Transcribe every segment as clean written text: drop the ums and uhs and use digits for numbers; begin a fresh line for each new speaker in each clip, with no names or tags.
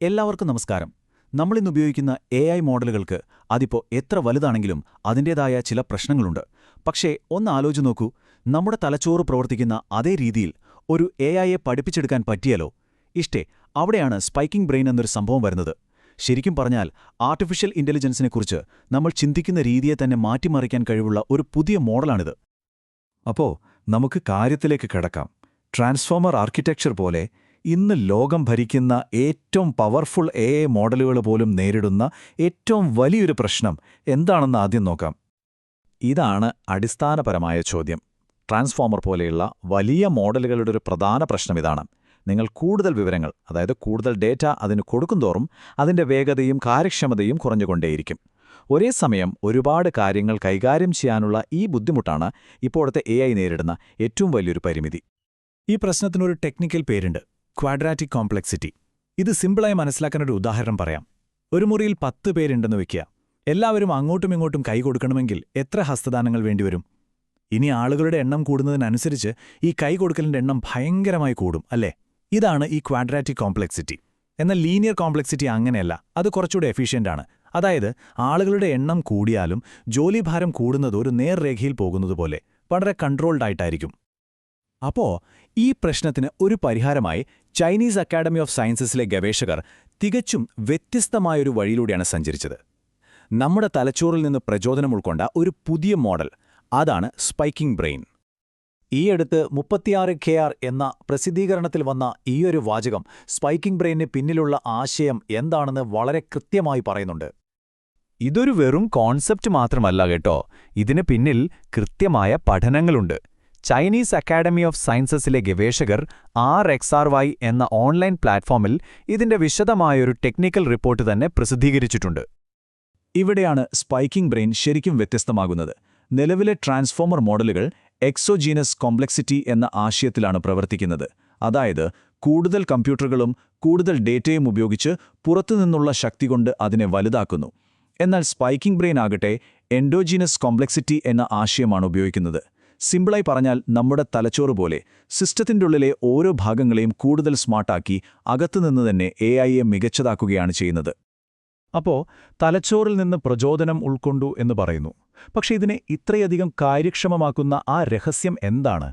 എല്ലാവർക്കും നമസ്കാരം. നമ്മളിന്ന് ഉപയോഗിക്കുന്ന AI മോഡലുകൾക്ക് അതിപ്പോ എത്ര വലുതാണെങ്കിലും അതിൻ്റേതായ ചില പ്രശ്നങ്ങളുണ്ട്. പക്ഷേ ഒന്ന് ആലോചിച്ച് നോക്കൂ, നമ്മുടെ തലച്ചോറ് പ്രവർത്തിക്കുന്ന അതേ രീതിയിൽ ഒരു AIയെ പഠിപ്പിച്ചെടുക്കാൻ പറ്റിയാലോ? അവിടെയാണ് സ്പൈക്കിംഗ് ബ്രെയിൻ എന്നൊരു സംഭവം വരുന്നത്. ശരിക്കും പറഞ്ഞാൽ ആർട്ടിഫിഷ്യൽ ഇന്റലിജൻസിനെക്കുറിച്ച് നമ്മൾ ചിന്തിക്കുന്ന രീതിയെ തന്നെ മാറ്റിമറിക്കാൻ കഴിവുള്ള ഒരു പുതിയ മോഡലാണിത്.
അപ്പോ നമുക്ക് കാര്യത്തിലേക്ക് കിടക്കാം. ട്രാൻസ്ഫോമർ ആർക്കിടെക്ചർ പോലെ ഇന്ന് ലോകം ഭരിക്കുന്ന ഏറ്റവും പവർഫുൾ AI മോഡലുകൾ പോലും നേരിടുന്ന ഏറ്റവും വലിയൊരു പ്രശ്നം എന്താണെന്ന് ആദ്യം നോക്കാം. ഇതാണ് അടിസ്ഥാനപരമായ ചോദ്യം. ട്രാൻസ്ഫോമർ പോലെയുള്ള വലിയ മോഡലുകളുടെ ഒരു പ്രധാന പ്രശ്നം ഇതാണ്. നിങ്ങൾ കൂടുതൽ വിവരങ്ങൾ, അതായത് കൂടുതൽ ഡേറ്റ അതിന് കൊടുക്കുന്തോറും അതിൻ്റെ വേഗതയും കാര്യക്ഷമതയും കുറഞ്ഞുകൊണ്ടേയിരിക്കും. ഒരേ സമയം ഒരുപാട് കാര്യങ്ങൾ കൈകാര്യം ചെയ്യാനുള്ള ഈ ബുദ്ധിമുട്ടാണ് ഇപ്പോഴത്തെ AI നേരിടുന്ന ഏറ്റവും വലിയൊരു പരിമിതി.
ഈ പ്രശ്നത്തിനൊരു ടെക്നിക്കൽ പേരുണ്ട്: ക്വാഡ്രാറ്റിക് കോംപ്ലക്സിറ്റി. ഇത് സിമ്പിളായി മനസ്സിലാക്കാനൊരു ഉദാഹരണം പറയാം. ഒരു മുറിയിൽ 10 പേരുണ്ടെന്ന് വയ്ക്കുക. എല്ലാവരും അങ്ങോട്ടും ഇങ്ങോട്ടും കൈ കൊടുക്കണമെങ്കിൽ എത്ര ഹസ്തദാനങ്ങൾ വേണ്ടിവരും? ഇനി ആളുകളുടെ എണ്ണം കൂടുന്നതിനനുസരിച്ച് ഈ കൈ കൊടുക്കലിൻ്റെ എണ്ണം ഭയങ്കരമായി കൂടും, അല്ലേ? ഇതാണ് ഈ ക്വാഡ്രാറ്റിക് കോംപ്ലക്സിറ്റി. എന്നാൽ ലീനിയർ കോംപ്ലക്സിറ്റി അങ്ങനെയല്ല. അത് കുറച്ചുകൂടെ എഫിഷ്യൻ്റ് ആണ്. അതായത് ആളുകളുടെ എണ്ണം കൂടിയാലും ജോലിഭാരം കൂടുന്നത് ഒരു നേർരേഖയിൽ പോകുന്നതുപോലെ വളരെ കൺട്രോൾഡ് ആയിട്ടായിരിക്കും. അപ്പോ ഈ പ്രശ്നത്തിന് ഒരു പരിഹാരമായി ചൈനീസ് അക്കാഡമി ഓഫ് സയൻസസിലെ ഗവേഷകർ തികച്ചും വ്യത്യസ്തമായൊരു വഴിയിലൂടെയാണ് സഞ്ചരിച്ചത്. നമ്മുടെ തലച്ചോറിൽ നിന്ന് പ്രചോദനം ഉൾക്കൊണ്ട ഒരു പുതിയ മോഡൽ, അതാണ് സ്പൈക്കിംഗ് ബ്രെയിൻ. ഈയടുത്ത് 36KR എന്ന പ്രസിദ്ധീകരണത്തിൽ വന്ന ഈയൊരു വാചകം സ്പൈക്കിംഗ് ബ്രെയിനിന് പിന്നിലുള്ള ആശയം എന്താണെന്ന് വളരെ കൃത്യമായി പറയുന്നുണ്ട്.
ഇതൊരു വെറും കോൺസെപ്റ്റ് മാത്രമല്ല കേട്ടോ, ഇതിന് പിന്നിൽ കൃത്യമായ പഠനങ്ങളുണ്ട്. ചൈനീസ് അക്കാഡമി ഓഫ് സയൻസസിലെ ഗവേഷകർ RxRy എന്ന ഓൺലൈൻ പ്ലാറ്റ്ഫോമിൽ ഇതിന്റെ വിശദമായൊരു ടെക്നിക്കൽ റിപ്പോർട്ട് തന്നെ പ്രസിദ്ധീകരിച്ചിട്ടുണ്ട്.
ഇവിടെയാണ് സ്പൈക്കിംഗ് ബ്രെയിൻ ശരിക്കും വ്യത്യസ്തമാകുന്നത്. നിലവിലെ ട്രാൻസ്ഫോമർ മോഡലുകൾ എക്സോജീനസ് കോംപ്ലക്സിറ്റി എന്ന ആശയത്തിലാണ് പ്രവർത്തിക്കുന്നത്. അതായത് കൂടുതൽ കമ്പ്യൂട്ടറുകളും കൂടുതൽ ഡേറ്റയും ഉപയോഗിച്ച് പുറത്തുനിന്നുള്ള ശക്തി കൊണ്ട് അതിനെ വലുതാക്കുന്നു. എന്നാൽ സ്പൈക്കിംഗ് ബ്രെയിൻ ആകട്ടെ എൻഡോജീനസ് കോംപ്ലക്സിറ്റി എന്ന ആശയമാണ് ഉപയോഗിക്കുന്നത്. സിമ്പിളായി പറഞ്ഞാൽ നമ്മുടെ തലച്ചോറ് പോലെ സിസ്റ്റത്തിൻ്റെ ഉള്ളിലെ ഓരോ ഭാഗങ്ങളെയും കൂടുതൽ സ്മാർട്ടാക്കി അകത്തുനിന്ന് തന്നെ AIയെ മികച്ചതാക്കുകയാണ് ചെയ്യുന്നത്.
അപ്പോൾ തലച്ചോറിൽ നിന്ന് പ്രചോദനം ഉൾക്കൊണ്ടു എന്ന് പറയുന്നു. പക്ഷേ ഇതിനെ ഇത്രയധികം കാര്യക്ഷമമാക്കുന്ന ആ രഹസ്യം എന്താണ്?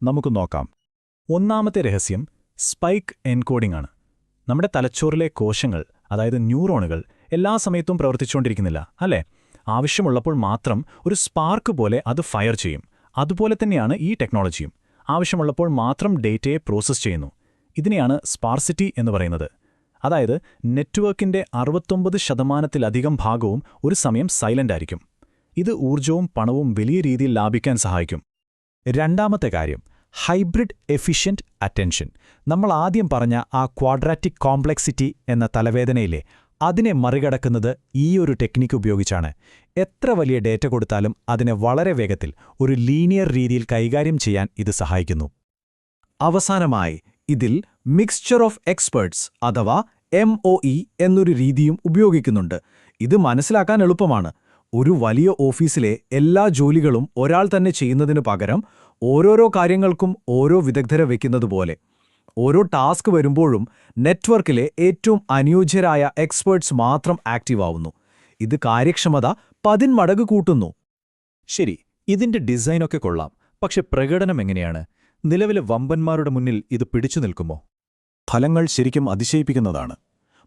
നമുക്ക് നോക്കാം.
ഒന്നാമത്തെ രഹസ്യം സ്പൈക്ക് എൻകോഡിംഗ് ആണ്. നമ്മുടെ തലച്ചോറിലെ കോശങ്ങൾ, അതായത് ന്യൂറോണുകൾ, എല്ലാ സമയത്തും പ്രവർത്തിച്ചുകൊണ്ടിരിക്കുന്നില്ല, അല്ലേ? ആവശ്യമുള്ളപ്പോൾ മാത്രം ഒരു സ്പാർക്ക് പോലെ അത് ഫയർ ചെയ്യും. അതുപോലെ തന്നെയാണ് ഈ ടെക്നോളജിയും. ആവശ്യമുള്ളപ്പോൾ മാത്രം ഡേറ്റയെ പ്രോസസ്സ് ചെയ്യുന്നു. ഇതിനെയാണ് സ്പാർസിറ്റി എന്ന് പറയുന്നത്. അതായത് നെറ്റ്വർക്കിൻ്റെ 69% ഭാഗവും ഒരു സമയം സൈലന്റ് ആയിരിക്കും. ഇത് ഊർജവും പണവും വലിയ രീതിയിൽ ലാഭിക്കാൻ സഹായിക്കും. രണ്ടാമത്തെ കാര്യം, ഹൈബ്രിഡ് എഫിഷ്യന്റ് അറ്റൻഷൻ. നമ്മൾ ആദ്യം പറഞ്ഞ ആ ക്വാഡ്രാറ്റിക് കോംപ്ലക്സിറ്റി എന്ന തലവേദനയിലെ അതിനെ മറികടക്കുന്നത് ഈയൊരു ടെക്നിക്ക് ഉപയോഗിച്ചാണ്. എത്ര വലിയ ഡേറ്റ കൊടുത്താലും അതിനെ വളരെ വേഗത്തിൽ ഒരു ലീനിയർ രീതിയിൽ കൈകാര്യം ചെയ്യാൻ ഇത് സഹായിക്കുന്നു. അവസാനമായി ഇതിൽ മിക്സ്ചർ ഓഫ് എക്സ്പേർട്സ് അഥവാ MOE എന്നൊരു രീതിയും ഉപയോഗിക്കുന്നുണ്ട്. ഇത് മനസ്സിലാക്കാൻ എളുപ്പമാണ്. ഒരു വലിയ ഓഫീസിലെ എല്ലാ ജോലികളും ഒരാൾ തന്നെ ചെയ്യുന്നതിനു പകരം ഓരോരോ കാര്യങ്ങൾക്കും ഓരോ വിദഗ്ധരെ വയ്ക്കുന്നതുപോലെ ഓരോ ടാസ്ക് വരുമ്പോഴും നെറ്റ്വർക്കിലെ ഏറ്റവും അനുയോജ്യരായ എക്സ്പേർട്സ് മാത്രം ആക്റ്റീവ് ആവുന്നു. ഇത് കാര്യക്ഷമത 10 മടങ്ങ് കൂട്ടുന്നു.
ശരി, ഇതിന്റെ ഡിസൈനൊക്കെ കൊള്ളാം. പക്ഷെ പ്രകടനം എങ്ങനെയാണ്? നിലവിലെ വമ്പന്മാരുടെ മുന്നിൽ ഇത് പിടിച്ചു നിൽക്കുമോ?
ഫലങ്ങൾ ശരിക്കും അതിശയിപ്പിക്കുന്നതാണ്.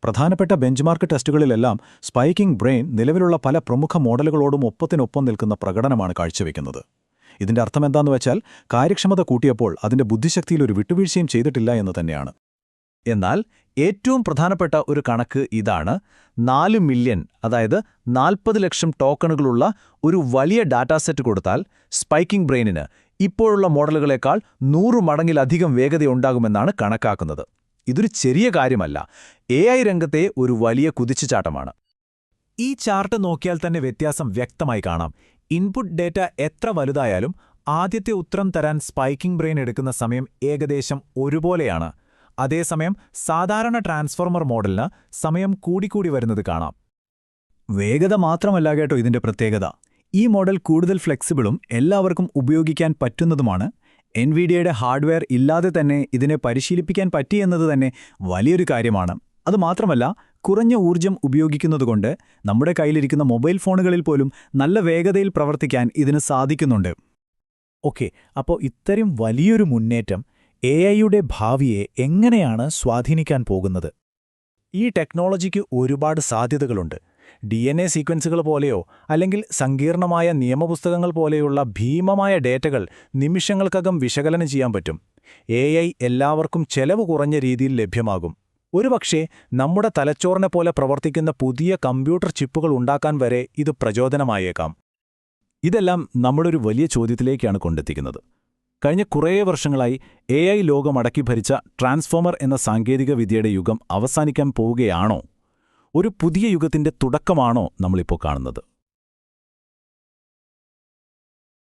പ്രധാനപ്പെട്ട ബെഞ്ച്മാർക്ക് ടെസ്റ്റുകളിലെല്ലാം സ്പൈക്കിംഗ് ബ്രെയിൻ നിലവിലുള്ള പല പ്രമുഖ മോഡലുകളോടും ഒപ്പത്തിനൊപ്പം നിൽക്കുന്ന പ്രകടനമാണ് കാഴ്ചവെക്കുന്നത്. ഇതിന്റെ അർത്ഥമെന്താന്ന് വെച്ചാൽ കാര്യക്ഷമത കൂട്ടിയപ്പോൾ അതിന്റെ ബുദ്ധിശക്തിയിൽ ഒരു വിട്ടുവീഴ്ചയും ചെയ്തിട്ടില്ല എന്ന് തന്നെയാണ്.
എന്നാൽ ഏറ്റവും പ്രധാനപ്പെട്ട ഒരു കണക്ക് ഇതാണ്. 4 മില്യൺ, അതായത് 40 ലക്ഷം ടോക്കണുകളുള്ള ഒരു വലിയ ഡാറ്റാസെറ്റ് കൊടുത്താൽ സ്പൈക്കിംഗ് ബ്രെയിനിന് ഇപ്പോഴുള്ള മോഡലുകളേക്കാൾ 100 മടങ്ങിലധികം വേഗതയുണ്ടാകുമെന്നാണ് കണക്കാക്കുന്നത്. ഇതൊരു ചെറിയ കാര്യമല്ല. AI രംഗത്തെ ഒരു വലിയ കുതിച്ചുചാട്ടമാണ്.
ഈ ചാർട്ട് നോക്കിയാൽ തന്നെ വ്യത്യാസം വ്യക്തമായി കാണാം. ഇൻപുട്ട് ഡേറ്റ എത്ര വലുതായാലും ആദ്യത്തെ ഉത്തരം തരാൻ സ്പൈക്കിംഗ് ബ്രെയിൻ എടുക്കുന്ന സമയം ഏകദേശം ഒരുപോലെയാണ്. അതേസമയം സാധാരണ ട്രാൻസ്ഫോമർ മോഡലിന് സമയം കൂടിക്കൂടി വരുന്നത് കാണാം. വേഗത മാത്രമല്ല കേട്ടോ ഇതിന്റെ പ്രത്യേകത. ഈ മോഡൽ കൂടുതൽ ഫ്ലെക്സിബിളും എല്ലാവർക്കും ഉപയോഗിക്കാൻ പറ്റുന്നതുമാണ്. NVIDIAയുടെ ഹാർഡ്വെയർ ഇല്ലാതെ തന്നെ ഇതിനെ പരിശീലിപ്പിക്കാൻ പറ്റിയെന്നത് തന്നെ വലിയൊരു കാര്യമാണ്. അതുമാത്രമല്ല, കുറഞ്ഞ ഊർജ്ജം ഉപയോഗിക്കുന്നതുകൊണ്ട് നമ്മുടെ കയ്യിലിരിക്കുന്ന മൊബൈൽ ഫോണുകളിൽ പോലും നല്ല വേഗതയിൽ പ്രവർത്തിക്കാൻ ഇതിന് സാധിക്കുന്നുണ്ട്.
ഓക്കെ, അപ്പോൾ ഇത്തരം വലിയൊരു മുന്നേറ്റം AI-യുടെ ഭാവിയെ എങ്ങനെയാണ് സ്വാധീനിക്കാൻ പോകുന്നത്?
ഈ ടെക്നോളജിക്ക് ഒരുപാട് സാധ്യതകളുണ്ട്. DNA സീക്വൻസുകൾ പോലെയോ അല്ലെങ്കിൽ സങ്കീർണമായ നിയമപുസ്തകങ്ങൾ പോലെയുള്ള ഭീമമായ ഡേറ്റകൾ നിമിഷങ്ങൾക്കകം വിശകലനം ചെയ്യാൻ പറ്റും. AI എല്ലാവർക്കും ചെലവ് കുറഞ്ഞ രീതിയിൽ ലഭ്യമാകും. ഒരുപക്ഷേ നമ്മുടെ തലച്ചോറിനെ പോലെ പ്രവർത്തിക്കുന്ന പുതിയ കമ്പ്യൂട്ടർ ചിപ്പുകൾ ഉണ്ടാക്കാൻ വരെ ഇത് പ്രചോദനമായേക്കാം. ഇതെല്ലാം നമ്മളൊരു വലിയ ചോദ്യത്തിലേക്കാണ് കൊണ്ടെത്തിക്കുന്നത്. കഴിഞ്ഞ കുറേ വർഷങ്ങളായി AI ലോകം അടക്കി ഭരിച്ച ട്രാൻസ്ഫോമർ എന്ന സാങ്കേതികവിദ്യയുടെ യുഗം അവസാനിക്കാൻ പോവുകയാണോ? ഒരു പുതിയ യുഗത്തിന്റെ തുടക്കമാണോ നമ്മളിപ്പോൾ കാണുന്നത്?